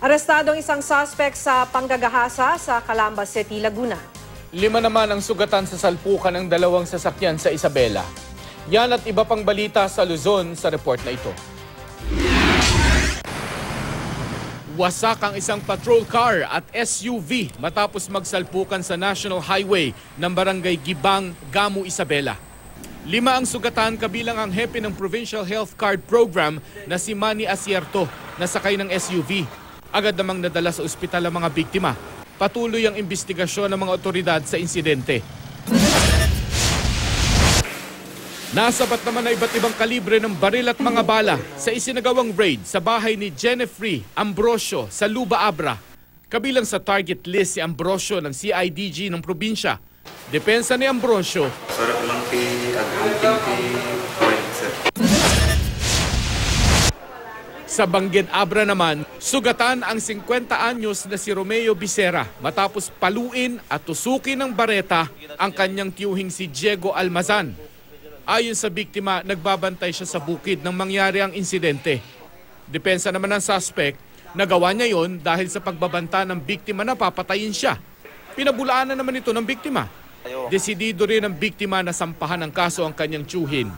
Arestado ang isang suspect sa panggagahasa sa Calamba City, Laguna. 5 naman ang sugatan sa salpukan ng 2 sasakyan sa Isabela. Yan at iba pang balita sa Luzon sa report na ito. Wasak ang isang patrol car at SUV matapos magsalpukan sa National Highway ng Barangay Gibang, Gamu, Isabela. 5 ang sugatan kabilang ang hepe ng Provincial Health Card Program na si Manny Asierto na sakay ng SUV. Agad namang nadala sa ospital ang mga biktima. Patuloy ang investigasyon ng mga otoridad sa insidente. Nasabat naman na iba't ibang kalibre ng baril at mga bala sa isinagawang raid sa bahay ni Jennifer Ambrosio sa Luba Abra. Kabilang sa target list si Ambrosio ng CIDG ng probinsya. Depensa ni Ambrosio, sarap lang sa Bangged Abra naman, sugatan ang 50 anyos na si Romeo Bisera matapos paluin at tusukin ng bareta ang kanyang tiyuhing si Diego Almazan. Ayon sa biktima, nagbabantay siya sa bukid nang mangyari ang insidente. Depensa naman ng suspect, nagawa niya yon dahil sa pagbabanta ng biktima na papatayin siya. Pinabulaanan naman ito ng biktima. Desidido rin ang biktima na sampahan ng kaso ang kanyang tiyuhin.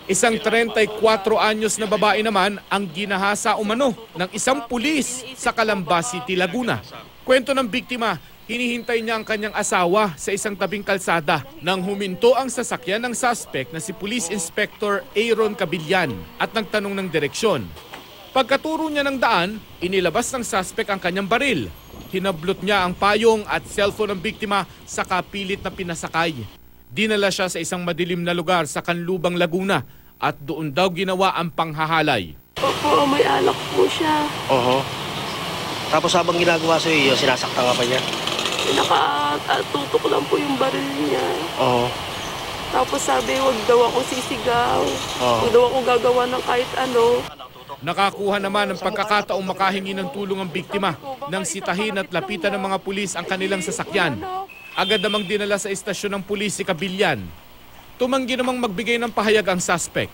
Isang 34 anyos na babae naman ang ginahasa umano ng isang pulis sa Calamba City, Laguna. Kwento ng biktima, hinihintay niya ang kanyang asawa sa isang tabing kalsada nang huminto ang sasakyan ng suspect na si Police Inspector Aaron Cabillan at nagtanong ng direksyon. Pagkaturo niya ng daan, inilabas ng suspect ang kanyang baril. Hinablot niya ang payong at cellphone ng biktima sa kapilit na pinasakay. Dinala siya sa isang madilim na lugar sa Canlubang, Laguna at doon daw ginawa ang panghahalay. Opo, may alak po siya. Oho. Tapos habang ginagawa sa iyo, sinasaktan ka pa niya? Nakatutok lang po yung baril niya. Oo. Tapos sabi, wag daw ako sisigaw. Oo. Wag daw ako gagawa ng kahit ano. Nakakuha naman ng pagkakataong makahingi ng tulong ang biktima nang sitahin at lapitan ng mga pulis ang kanilang sasakyan. Agad namang dinala sa istasyon ng pulis si Cabillan. Tumanggi namang magbigay ng pahayag ang suspect.